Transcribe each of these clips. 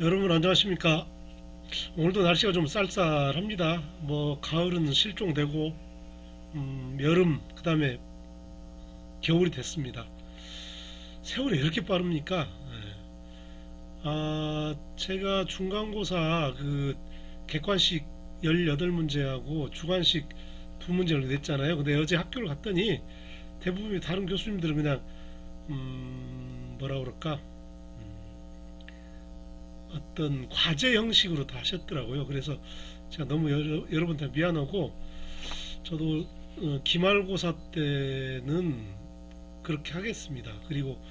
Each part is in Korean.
여러분 안녕하십니까? 오늘도 날씨가 좀 쌀쌀합니다. 뭐 가을은 실종되고 여름 그다음에 겨울이 됐습니다. 세월이 이렇게 빠릅니까? 예. 제가 중간고사 그 객관식 18문제하고 주관식 2문제를 냈잖아요. 근데 어제 학교를 갔더니 대부분이 다른 교수님들은 그냥 뭐라 그럴까? 어떤 과제 형식으로 다 하셨더라고요. 그래서 제가 너무 여러분한테 미안하고 저도 기말고사 때는 그렇게 하겠습니다. 그리고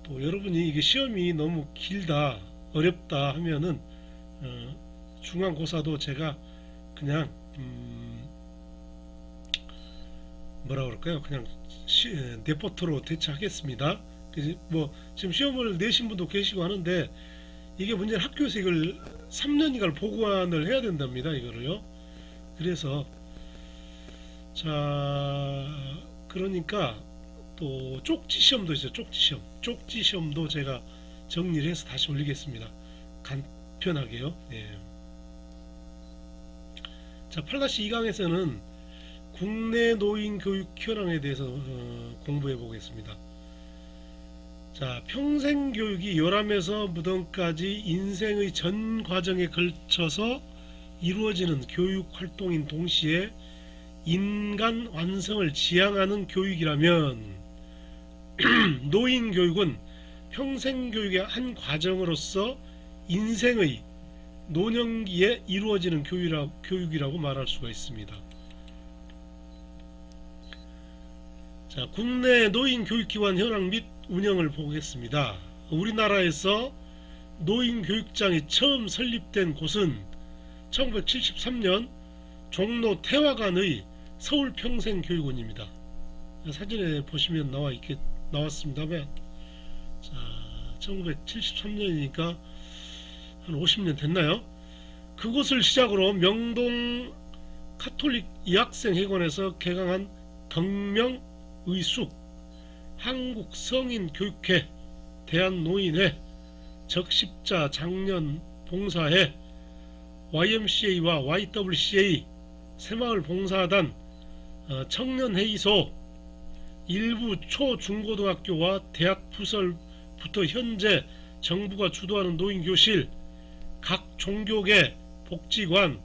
또 여러분이 이게 시험이 너무 길다, 어렵다 하면은 중간고사도 제가 그냥 뭐라 그럴까요? 그냥 데포트로 대처하겠습니다. 뭐 지금 시험을 내신 분도 계시고 하는데 이게 문제는 학교에서 이걸 3년인가를 보관을 해야 된답니다. 이거를요. 그래서 자 그러니까 또 쪽지 시험도 있어요. 쪽지 시험도 제가 정리를 해서 다시 올리겠습니다. 간편하게요. 예. 자 8-2강에서는 국내 노인 교육 현황에 대해서 공부해 보겠습니다. 자, 평생교육이 요람에서 무덤까지 인생의 전 과정에 걸쳐서 이루어지는 교육활동인 동시에 인간 완성을 지향하는 교육이라면 노인교육은 평생교육의 한 과정으로서 인생의 노년기에 이루어지는 교육이라고 말할 수가 있습니다. 자, 국내 노인교육기관 현황 및 운영을 보겠습니다. 우리나라에서 노인교육장이 처음 설립된 곳은 1973년 종로 태화관의 서울평생교육원입니다. 사진에 보시면 나왔습니다만, 자, 1973년이니까 한 50년 됐나요? 그곳을 시작으로 명동 카톨릭 의학생회관에서 개강한 덕명의숙, 한국성인교육회, 대한노인회, 적십자 장년봉사회, YMCA와 YWCA, 새마을봉사단, 청년회의소, 일부 초, 중고등학교와 대학 부설부터 현재 정부가 주도하는 노인교실, 각 종교계, 복지관,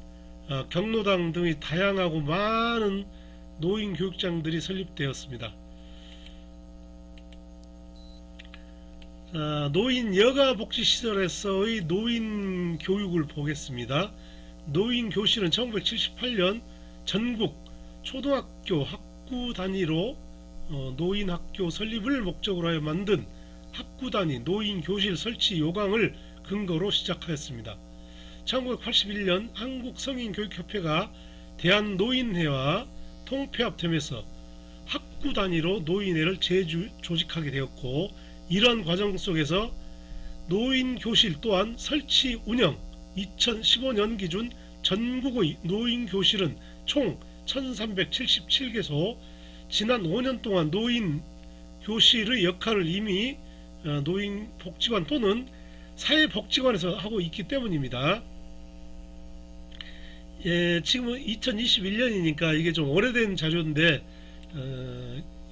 경로당 등의 다양하고 많은 노인교육장들이 설립되었습니다. 노인 여가복지시설에서의 노인교육을 보겠습니다. 노인교실은 1978년 전국 초등학교 학구 단위로 노인학교 설립을 목적으로 하여 만든 학구 단위 노인교실 설치 요강을 근거로 시작하였습니다. 1981년 한국성인교육협회가 대한노인회와 통폐합되면서 학구 단위로 노인회를 재조직하게 되었고, 이러한 과정 속에서 노인교실 또한 설치 운영 2015년 기준 전국의 노인교실은 총 1377개소, 지난 5년 동안 노인교실의 역할을 이미 노인복지관 또는 사회복지관에서 하고 있기 때문입니다. 예, 지금은 2021년이니까 이게 좀 오래된 자료인데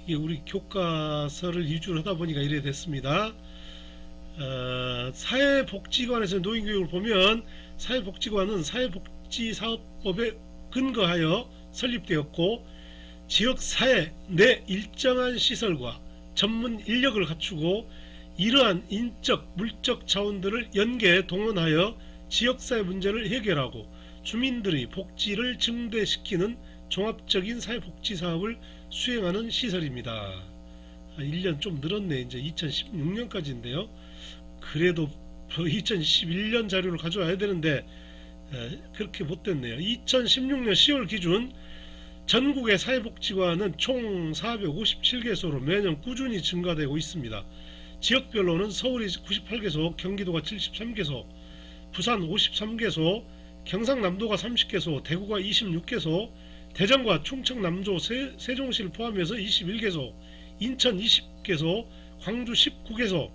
이게 우리 교과서를 위주로 하다 보니까 이래 됐습니다. 사회복지관에서 노인교육을 보면 사회복지관은 사회복지사업법에 근거하여 설립되었고, 지역사회 내 일정한 시설과 전문 인력을 갖추고 이러한 인적 물적 자원들을 연계 동원하여 지역사회 문제를 해결하고 주민들의 복지를 증대시키는 종합적인 사회복지사업을 수행하는 시설입니다. 1년 좀 늘었네. 이제 2016년까지인데요. 그래도 2011년 자료를 가져와야 되는데 그렇게 못됐네요. 2016년 10월 기준 전국의 사회복지관은 총 457개소로 매년 꾸준히 증가되고 있습니다. 지역별로는 서울이 98개소, 경기도가 73개소, 부산 53개소, 경상남도가 30개소, 대구가 26개소, 대전과 충청, 남조, 세종시를 포함해서 21개소, 인천 20개소, 광주 19개소,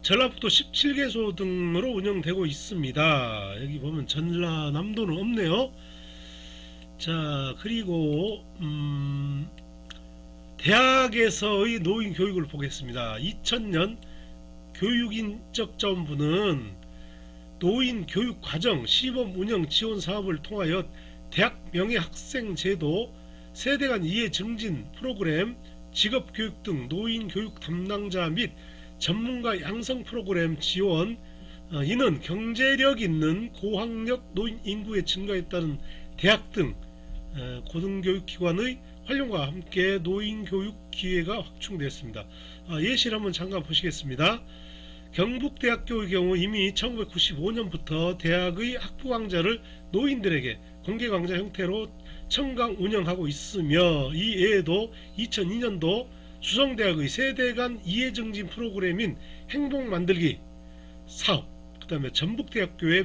전라북도 17개소 등으로 운영되고 있습니다. 여기 보면 전라남도는 없네요. 자, 그리고 대학에서의 노인 교육을 보겠습니다. 2000년 교육인적자원부는 노인 교육 과정 시범 운영 지원 사업을 통하여 대학 명예학생 제도, 세대 간 이해 증진 프로그램, 직업교육 등 노인 교육 담당자 및 전문가 양성 프로그램 지원, 이는 경제력 있는 고학력 노인 인구의 증가에 따른 대학 등 고등교육기관의 활용과 함께 노인 교육 기회가 확충되었습니다. 예시를 한번 잠깐 보시겠습니다. 경북대학교의 경우 이미 1995년부터 대학의 학부강좌를 노인들에게 공개강좌 형태로 청강 운영하고 있으며, 이 외에도 2002년도 수성대학의 세대간 이해증진 프로그램인 행복만들기 사업, 그 다음에 전북대학교의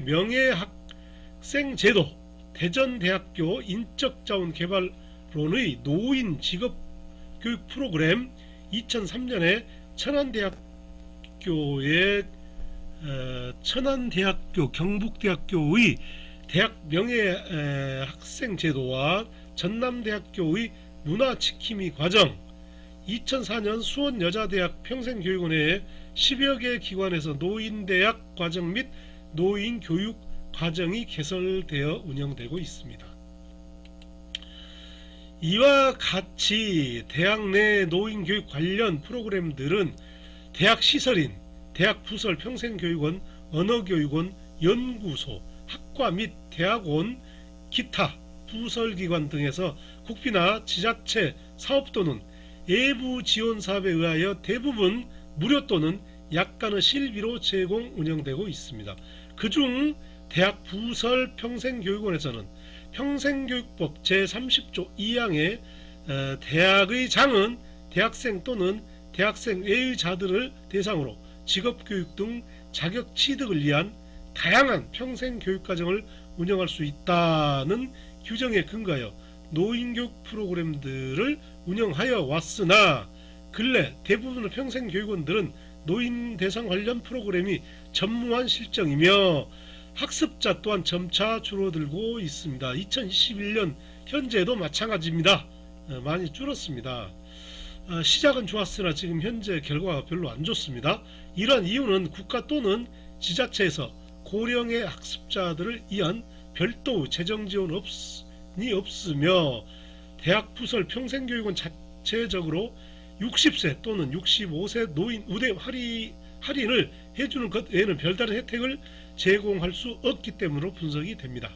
명예학생제도, 대전대학교 인적자원개발론의 노인 직업교육 프로그램, 2003년에 천안대학교 경북대학교의 대학 명예학생제도와 전남대학교의 문화지킴이 과정, 2004년 수원여자대학 평생교육원의 10여 개 기관에서 노인대학 과정 및 노인교육 과정이 개설되어 운영되고 있습니다. 이와 같이 대학 내 노인교육 관련 프로그램들은 대학 시설인 대학부설 평생교육원, 언어교육원, 연구소, 학과 및 대학원, 기타 부설기관 등에서 국비나 지자체 사업 또는 외부 지원 사업에 의하여 대부분 무료 또는 약간의 실비로 제공 운영되고 있습니다. 그중 대학 부설 평생교육원에서는 평생교육법 제30조 2항에 대학의 장은 대학생 또는 대학생 외의 자들을 대상으로 직업교육 등 자격 취득을 위한 다양한 평생교육과정을 운영할 수 있다는 규정에 근거하여 노인교육 프로그램들을 운영하여 왔으나, 근래 대부분의 평생교육원들은 노인 대상 관련 프로그램이 전무한 실정이며 학습자 또한 점차 줄어들고 있습니다. 2021년 현재도 마찬가지입니다. 많이 줄었습니다. 시작은 좋았으나 지금 현재 결과가 별로 안 좋습니다. 이러한 이유는 국가 또는 지자체에서 고령의 학습자들을 위한 별도의 재정 지원이 없으며, 대학 부설 평생교육원 자체적으로 60세 또는 65세 노인 우대 할인을 해주는 것 외에는 별다른 혜택을 제공할 수 없기 때문으로 분석이 됩니다.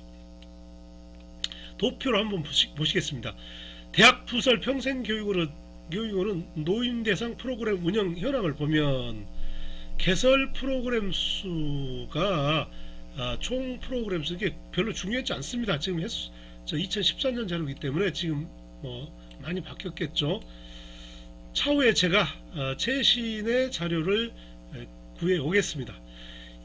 도표로 한번 보시겠습니다. 대학 부설 평생교육원은 노인 대상 프로그램 운영 현황을 보면 개설 프로그램 수가 총 프로그램 수 이게 별로 중요하지 않습니다. 지금 2014년 자료이기 때문에 지금 많이 바뀌었겠죠. 차후에 제가 최신의 자료를 구해 오겠습니다.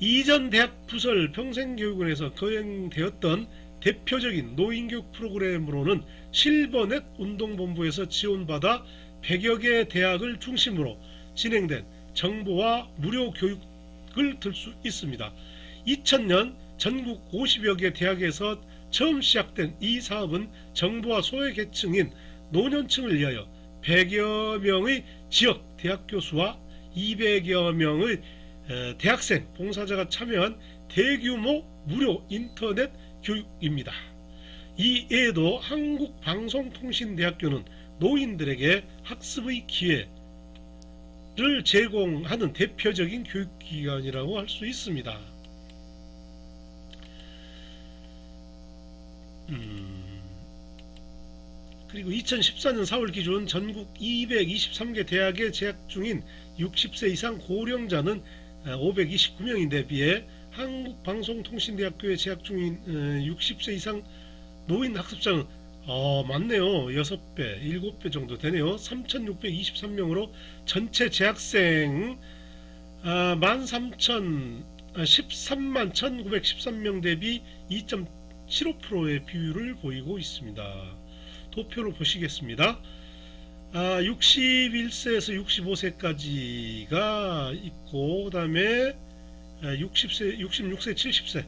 이전 대학 부설 평생교육원에서 거행되었던 대표적인 노인교육 프로그램으로는 실버넷 운동본부에서 지원받아 100여 개 대학을 중심으로 진행된 정보와 무료 교육을 들 수 있습니다. 2000년 전국 50여 개 대학에서 처음 시작된 이 사업은 정부와 소외계층인 노년층을 위하여 100여 명의 지역 대학 교수와 200여 명의 대학생 봉사자가 참여한 대규모 무료 인터넷 교육입니다. 이 외에도 한국방송통신대학교는 노인들에게 학습의 기회를 제공하는 대표적인 교육기관이라고 할 수 있습니다. 그리고 2014년 4월 기준 전국 223개 대학에 재학 중인 60세 이상 고령자는 529명인데 비해 한국방송통신대학교에 재학 중인 60세 이상 노인 학습자는 많네요. 6배, 7배 정도 되네요. 3,623명으로 전체 재학생 13만 1,913명 대비 2.75%의 비율을 보이고 있습니다. 도표를 보시겠습니다. 61세에서 65세까지가 있고, 그 다음에 60세, 66세, 70세,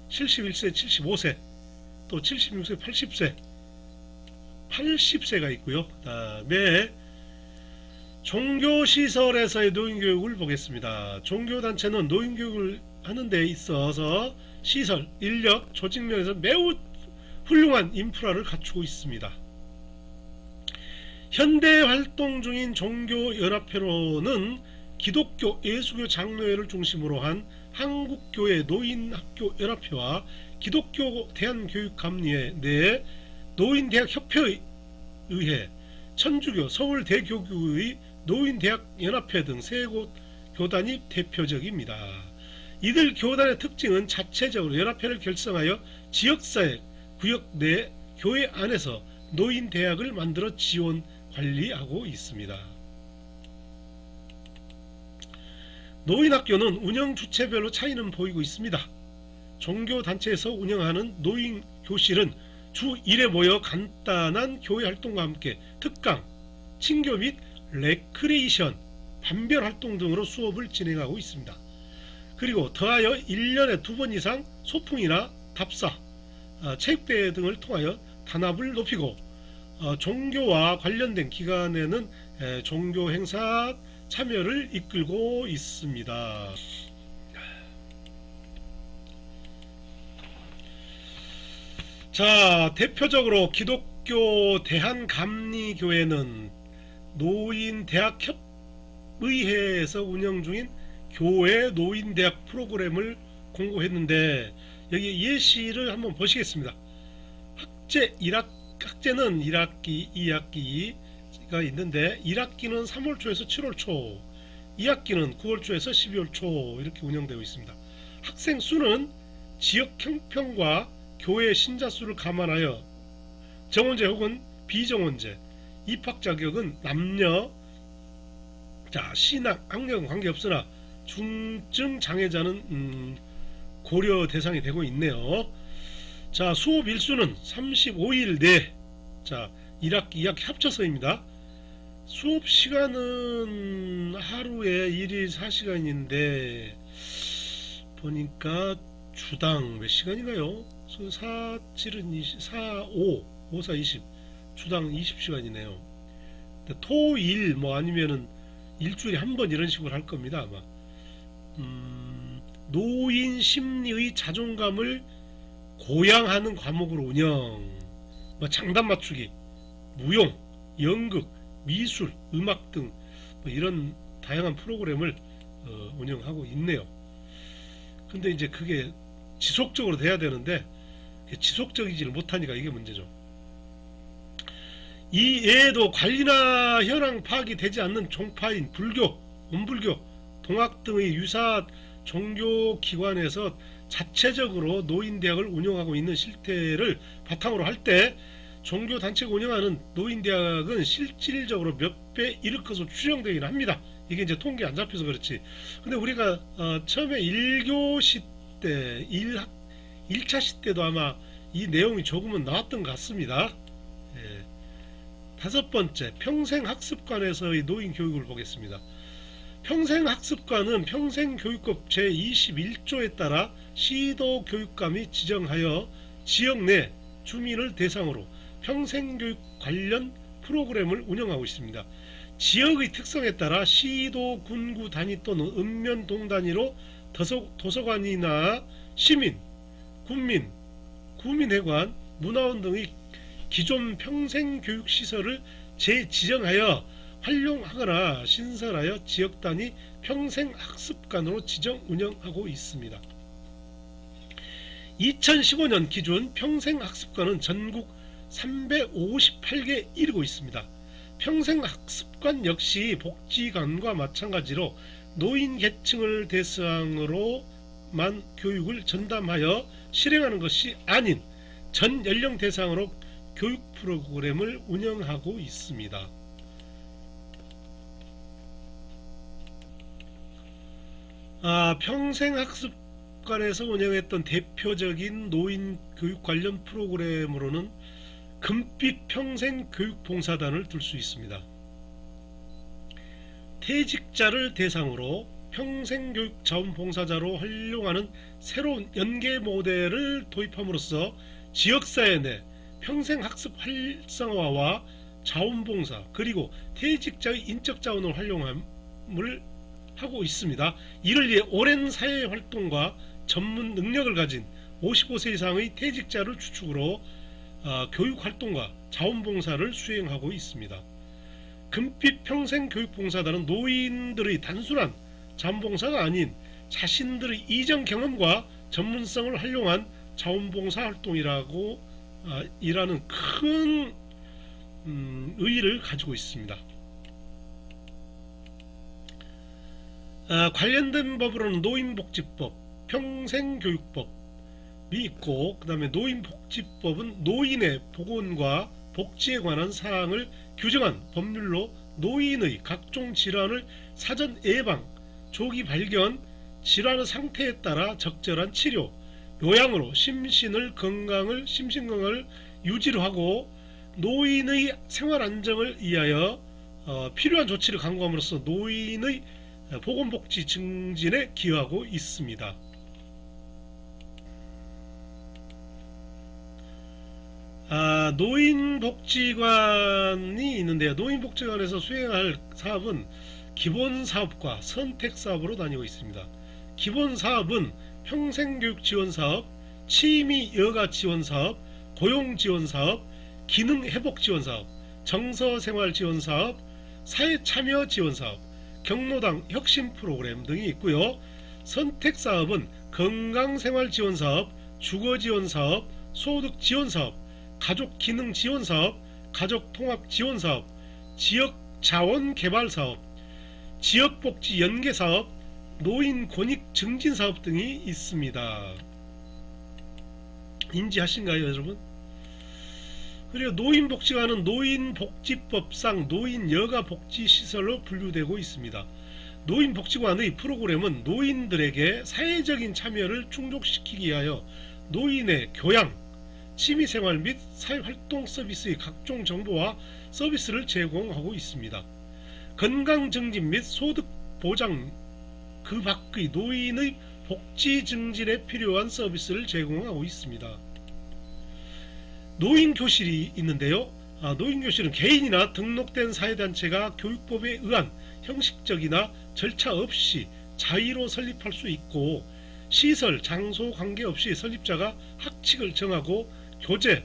71세, 75세, 또 76세, 80세, 80세가 있고요. 그 다음에 종교시설에서의 노인교육을 보겠습니다. 종교단체는 노인교육을 하는 데 있어서 시설, 인력, 조직면에서 매우 훌륭한 인프라를 갖추고 있습니다. 현대 활동 중인 종교연합회로는 기독교 예수교 장로회를 중심으로 한 한국교회 노인학교연합회와 기독교 대한교육감리회 내 노인대학협회에 의해 천주교 서울대교구의 노인대학연합회 등 세 곳 교단이 대표적입니다. 이들 교단의 특징은 자체적으로 연합회를 결성하여 지역사회, 구역 내 교회 안에서 노인대학을 만들어 지원, 관리하고 있습니다. 노인학교는 운영 주체별로 차이는 보이고 있습니다. 종교단체에서 운영하는 노인교실은 주 1회 모여 간단한 교회 활동과 함께 특강, 친교 및 레크레이션, 반별 활동 등으로 수업을 진행하고 있습니다. 그리고 더하여 1년에 2번 이상 소풍이나 답사, 체육대회 등을 통하여 단합을 높이고 종교와 관련된 기간에는 종교 행사 참여를 이끌고 있습니다. 자, 대표적으로 기독교 대한감리교회는 노인대학협의회에서 운영 중인 교회 노인대학 프로그램을 공고했는데, 여기 예시를 한번 보시겠습니다. 학제는 1학기, 2학기가 있는데 1학기는 3월 초에서 7월 초, 2학기는 9월 초에서 12월 초 이렇게 운영되고 있습니다. 학생 수는 지역 형평과 교회 신자 수를 감안하여 정원제 혹은 비정원제, 입학 자격은 남녀, 신앙, 학력은 관계없으나 중증 장애자는 고려 대상이 되고 있네요. 자, 수업 일수는 35일 내, 1학기, 2학기 합쳐서입니다. 수업 시간은 하루에 1일 4시간인데 보니까 주당 몇 시간인가요? 4, 7은 20, 4, 5, 5, 4, 20, 주당 20시간이네요. 토, 일, 아니면은 일주일에 한 번 이런 식으로 할 겁니다, 아마. 노인 심리의 자존감을 고양하는 과목으로 운영, 장단 맞추기, 무용, 연극, 미술, 음악 등 이런 다양한 프로그램을 운영하고 있네요. 근데 이제 그게 지속적으로 돼야 되는데 지속적이지를 못하니까 이게 문제죠. 이 외에도 관리나 현황 파악이 되지 않는 종파인 불교, 원불교, 동학 등의 유사 종교기관에서 자체적으로 노인대학을 운영하고 있는 실태를 바탕으로 할 때 종교단체가 운영하는 노인대학은 실질적으로 몇 배 이를 것으로 추정되긴 합니다. 이게 이제 통계 안 잡혀서 그렇지. 근데 우리가 처음에 1교시 때 1차 시 때도 아마 이 내용이 조금은 나왔던 것 같습니다. 예. 다섯 번째, 평생학습관에서의 노인교육을 보겠습니다. 평생학습관은 평생교육법 제21조에 따라 시도교육감이 지정하여 지역 내 주민을 대상으로 평생교육 관련 프로그램을 운영하고 있습니다. 지역의 특성에 따라 시도, 군구 단위 또는 읍면 동 단위로 도서관이나 시민, 군민, 구민회관, 문화원 등의 기존 평생교육시설을 재지정하여 활용하거나 신설하여 지역 단위 평생학습관으로 지정 운영하고 있습니다. 2015년 기준 평생학습관은 전국 358개 이르고 있습니다. 평생학습관 역시 복지관과 마찬가지로 노인 계층을 대상으로만 교육을 전담하여 실행하는 것이 아닌 전 연령 대상으로 교육 프로그램을 운영하고 있습니다. 평생학습관에서 운영했던 대표적인 노인 교육 관련 프로그램으로는 금빛 평생교육봉사단을 들 수 있습니다. 퇴직자를 대상으로 평생교육 자원봉사자로 활용하는 새로운 연계 모델을 도입함으로써 지역사회 내 평생학습 활성화와 자원봉사 그리고 퇴직자의 인적자원을 활용함을 하고 있습니다. 이를 위해 오랜 사회활동과 전문 능력을 가진 55세 이상의 퇴직자를 주축으로 교육활동과 자원봉사를 수행하고 있습니다. 금빛 평생교육봉사단은 노인들의 단순한 자원봉사가 아닌 자신들의 이전 경험과 전문성을 활용한 자원봉사 활동이라고 이라는 큰 의의를 가지고 있습니다. 관련된 법으로는 노인복지법, 평생교육법이 있고 그 다음에 노인복지법은 노인의 보건과 복지에 관한 사항을 규정한 법률로 노인의 각종 질환을 사전 예방, 조기 발견, 질환의 상태에 따라 적절한 치료, 요양으로 심신건강을 유지를 하고 노인의 생활 안정을 위하여 필요한 조치를 강구함으로써 노인의 보건복지 증진에 기여하고 있습니다. 노인복지관이 있는데요. 노인복지관에서 수행할 사업은 기본사업과 선택사업으로 나뉘고 있습니다. 기본사업은 평생교육지원사업, 취미여가지원사업, 고용지원사업, 기능회복지원사업, 정서생활지원사업, 사회참여지원사업, 경로당 혁신프로그램 등이 있고요. 선택사업은 건강생활지원사업, 주거지원사업, 소득지원사업, 가족기능지원사업, 가족통합지원사업, 지역자원개발사업, 지역복지연계사업, 노인권익증진사업 등이 있습니다. 인지하신가요, 여러분? 그리고 노인복지관은 노인복지법상 노인여가복지시설로 분류되고 있습니다. 노인복지관의 프로그램은 노인들에게 사회적인 참여를 충족시키기 위하여 노인의 교양, 취미생활 및 사회활동 서비스의 각종 정보와 서비스를 제공하고 있습니다. 건강증진 및 소득보장 그 밖의 노인의 복지 증진에 필요한 서비스를 제공하고 있습니다. 노인교실이 있는데요. 노인교실은 개인이나 등록된 사회단체가 교육법에 의한 형식적이나 절차 없이 자의로 설립할 수 있고 시설, 장소 관계없이 설립자가 학칙을 정하고 교재,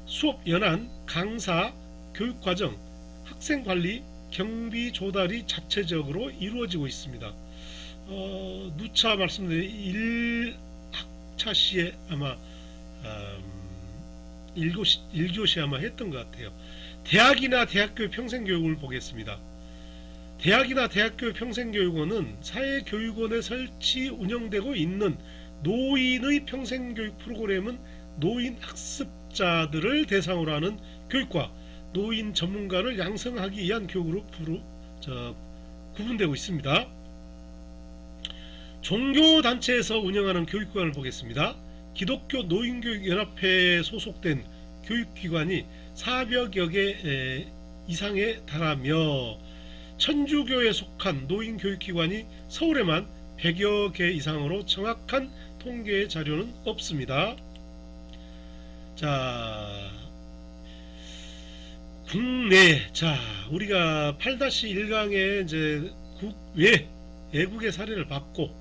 수업 연한, 강사, 교육과정, 학생관리, 경비 조달이 자체적으로 이루어지고 있습니다. 누차 말씀드린 1학차 시에 아마 1교시 아마 했던 것 같아요. 대학이나 대학교 평생교육을 보겠습니다. 대학이나 대학교 평생교육원은 사회교육원에 설치 운영되고 있는 노인의 평생교육 프로그램은 노인 학습자들을 대상으로 하는 교육과 노인 전문가를 양성하기 위한 교육으로 구분되고 있습니다. 종교단체에서 운영하는 교육기관을 보겠습니다. 기독교 노인교육연합회에 소속된 교육기관이 400여 개 이상에 달하며 천주교에 속한 노인교육기관이 서울에만 100여 개 이상으로 정확한 통계 자료는 없습니다. 자, 국내, 우리가 8-1강에 이제 외국의 사례를 봤고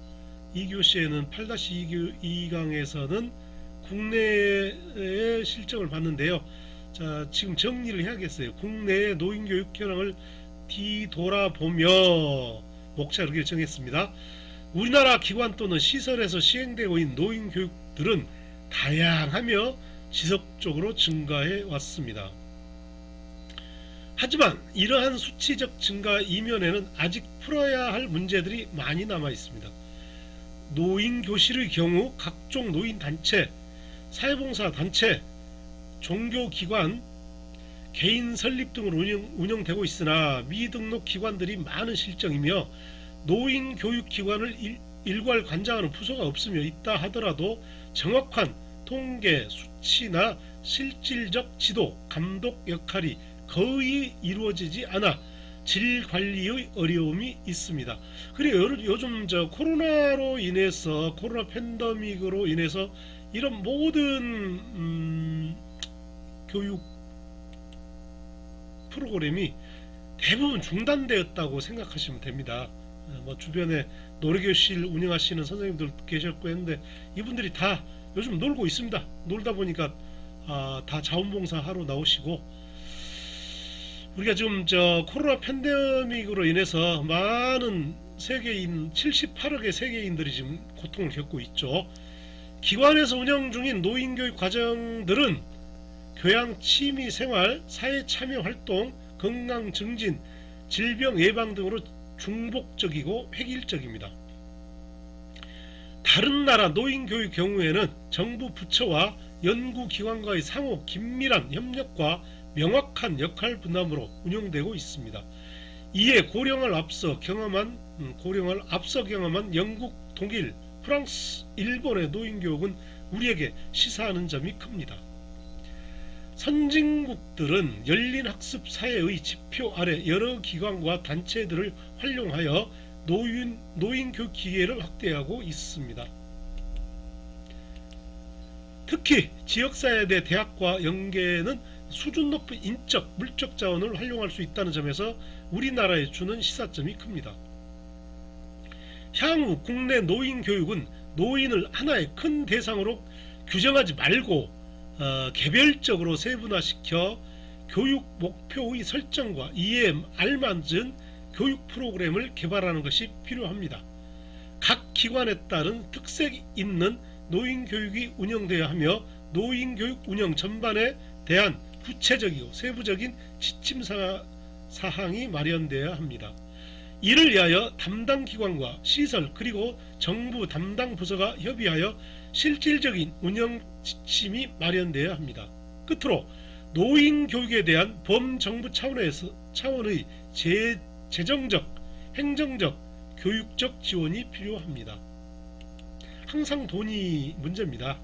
2교시에는 8-2강에서는 국내의 실정을 봤는데요. 자, 지금 정리를 해야겠어요. 국내의 노인교육 현황을 뒤돌아보며 목차 이렇게 정했습니다. 우리나라 기관 또는 시설에서 시행되고 있는 노인교육들은 다양하며 지속적으로 증가해 왔습니다. 하지만 이러한 수치적 증가 이면에는 아직 풀어야 할 문제들이 많이 남아 있습니다. 노인교실의 경우 각종 노인단체, 사회봉사단체, 종교기관, 개인 설립 등으로 운영되고 있으나 미등록 기관들이 많은 실정이며 노인교육기관을 일괄 관장하는 부서가 없으며 있다 하더라도 정확한 통계, 수치나 실질적 지도, 감독 역할이 거의 이루어지지 않아 질 관리의 어려움이 있습니다. 그리고 요즘 코로나로 인해서 코로나 팬데믹으로 인해서 이런 모든 교육 프로그램이 대부분 중단되었다고 생각하시면 됩니다. 뭐 주변에 노래교실 운영하시는 선생님들 계셨고 했는데 이분들이 다 요즘 놀고 있습니다. 놀다 보니까 다 자원봉사 하러 나오시고, 우리가 지금 코로나 팬데믹으로 인해서 많은 세계인 78억의 세계인들이 지금 고통을 겪고 있죠. 기관에서 운영 중인 노인교육 과정들은 교양, 취미 생활, 사회 참여 활동, 건강 증진, 질병 예방 등으로 중복적이고 획일적입니다. 다른 나라 노인교육 경우에는 정부 부처와 연구기관과의 상호 긴밀한 협력과 명확한 역할 분담으로 운영되고 있습니다. 이에 고령을 앞서 경험한 영국, 독일, 프랑스, 일본의 노인교육은 우리에게 시사하는 점이 큽니다. 선진국들은 열린 학습 사회의 지표 아래 여러 기관과 단체들을 활용하여 노인 교육 기회를 확대하고 있습니다. 특히 지역사회 내 대학과 연계는 수준 높은 인적, 물적 자원을 활용할 수 있다는 점에서 우리나라에 주는 시사점이 큽니다. 향후 국내 노인 교육은 노인을 하나의 큰 대상으로 규정하지 말고 개별적으로 세분화시켜 교육 목표의 설정과 이에 알맞은 교육 프로그램을 개발하는 것이 필요합니다. 각 기관에 따른 특색 있는 노인 교육이 운영되어야 하며 노인 교육 운영 전반에 대한 구체적이고 세부적인 지침 사항이 마련되어야 합니다. 이를 위하여 담당 기관과 시설 그리고 정부 담당 부서가 협의하여 실질적인 운영 지침이 마련되어야 합니다. 끝으로 노인 교육에 대한 범정부 차원의 재정적, 행정적, 교육적 지원이 필요합니다. 항상 돈이 문제입니다.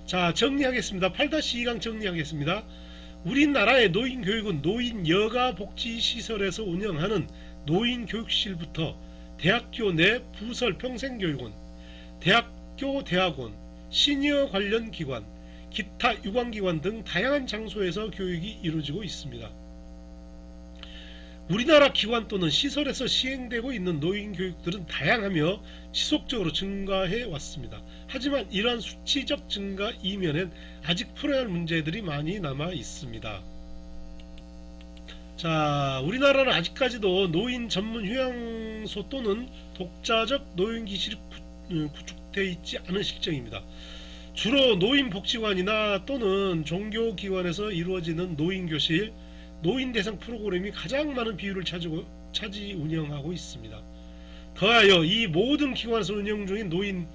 자, 정리하겠습니다. 8-2강 정리하겠습니다. 우리나라의 노인 교육은 노인 여가 복지시설에서 운영하는 노인교육실부터 대학교 내 부설 평생교육원, 대학교 대학원, 시니어 관련 기관, 기타 유관기관 등 다양한 장소에서 교육이 이루어지고 있습니다. 우리나라 기관 또는 시설에서 시행되고 있는 노인교육들은 다양하며 지속적으로 증가해 왔습니다. 하지만 이러한 수치적 증가 이면엔 아직 풀어야 할 문제들이 많이 남아 있습니다. 자, 우리나라는 아직까지도 노인 전문 휴양소 또는 독자적 노인기실이 구축되어 있지 않은 실정입니다. 주로 노인복지관이나 또는 종교기관에서 이루어지는 노인교실, 노인대상 프로그램이 가장 많은 비율을 차지 운영하고 있습니다. 더하여 이 모든 기관에서 운영 중인 노인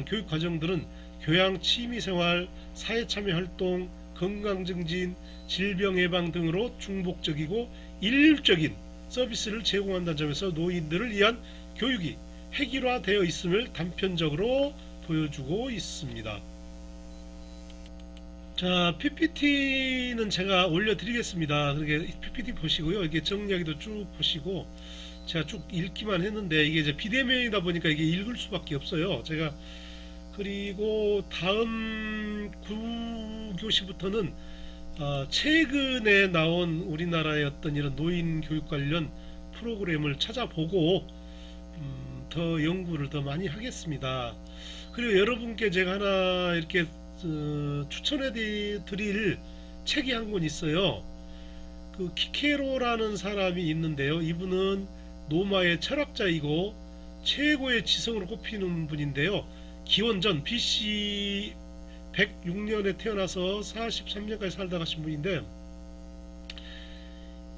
교육 과정들은 교양, 취미생활, 사회참여활동, 건강증진, 질병예방 등으로 중복적이고 일률적인 서비스를 제공한다는 점에서 노인들을 위한 교육이 획일화되어 있음을 단편적으로 보여주고 있습니다. 자, PPT는 제가 올려드리겠습니다. 그렇게 PPT 보시고요. 이게 정리하기도 쭉 보시고, 제가 쭉 읽기만 했는데 이게 이제 비대면이다 보니까 이게 읽을 수밖에 없어요. 제가 그리고 다음 9교시부터는 최근에 나온 우리나라의 어떤 이런 노인 교육 관련 프로그램을 찾아보고 더 연구를 더 많이 하겠습니다. 그리고 여러분께 제가 하나 이렇게 추천해 드릴 책이 한 권 있어요. 그 키케로라는 사람이 있는데요. 이분은 노마의 철학자이고 최고의 지성으로 꼽히는 분인데요. 기원전 BC 106년에 태어나서 43년까지 살다 가신 분인데,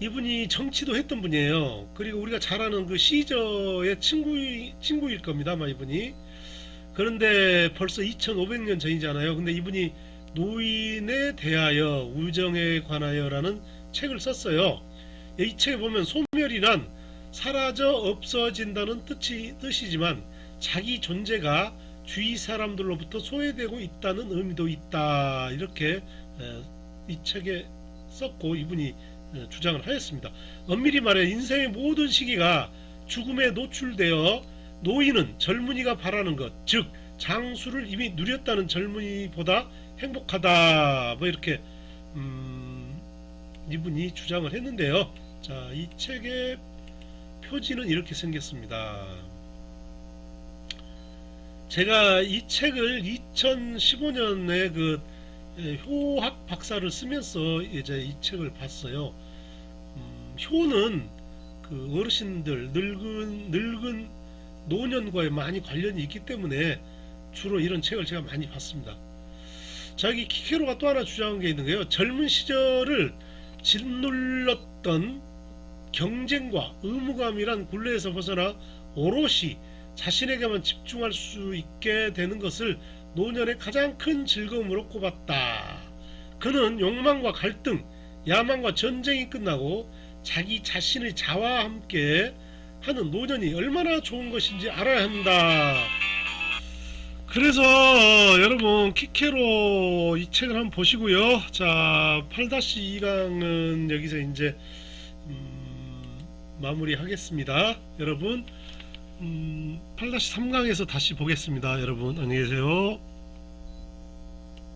이분이 정치도 했던 분이에요. 그리고 우리가 잘 아는 그 시저의 친구일 겁니다, 아마 이분이. 그런데 벌써 2500년 전이잖아요. 근데 이분이 노인에 대하여 우정에 관하여라는 책을 썼어요. 이 책에 보면 소멸이란 사라져 없어진다는 뜻이지만 자기 존재가 주위 사람들로부터 소외되고 있다는 의미도 있다, 이렇게 이 책에 썼고, 이분이 주장을 하였습니다. 엄밀히 말해 인생의 모든 시기가 죽음에 노출되어 노인은 젊은이가 바라는 것, 즉 장수를 이미 누렸다는 젊은이보다 행복하다. 뭐 이렇게 이분이 주장을 했는데요. 자, 이 책의 표지는 이렇게 생겼습니다. 제가 이 책을 2015년에 그 효학 박사를 쓰면서 이제 이 책을 봤어요. 효는 그 어르신들, 늙은 노년과의 많이 관련이 있기 때문에 주로 이런 책을 제가 많이 봤습니다. 자기 키케로가 또 하나 주장한 게 있는 거예요. 젊은 시절을 짓눌렀던 경쟁과 의무감이란 굴레에서 벗어나 오롯이 자신에게만 집중할 수 있게 되는 것을 노년의 가장 큰 즐거움으로 꼽았다. 그는 욕망과 갈등, 야망과 전쟁이 끝나고 자기 자신의 자아와 함께 하는 노년이 얼마나 좋은 것인지 알아야 한다. 그래서 여러분 키케로 이 책을 한번 보시고요. 자, 8-2강은 여기서 이제 마무리 하겠습니다. 여러분 8-3강에서 다시 보겠습니다. 여러분 안녕히 계세요.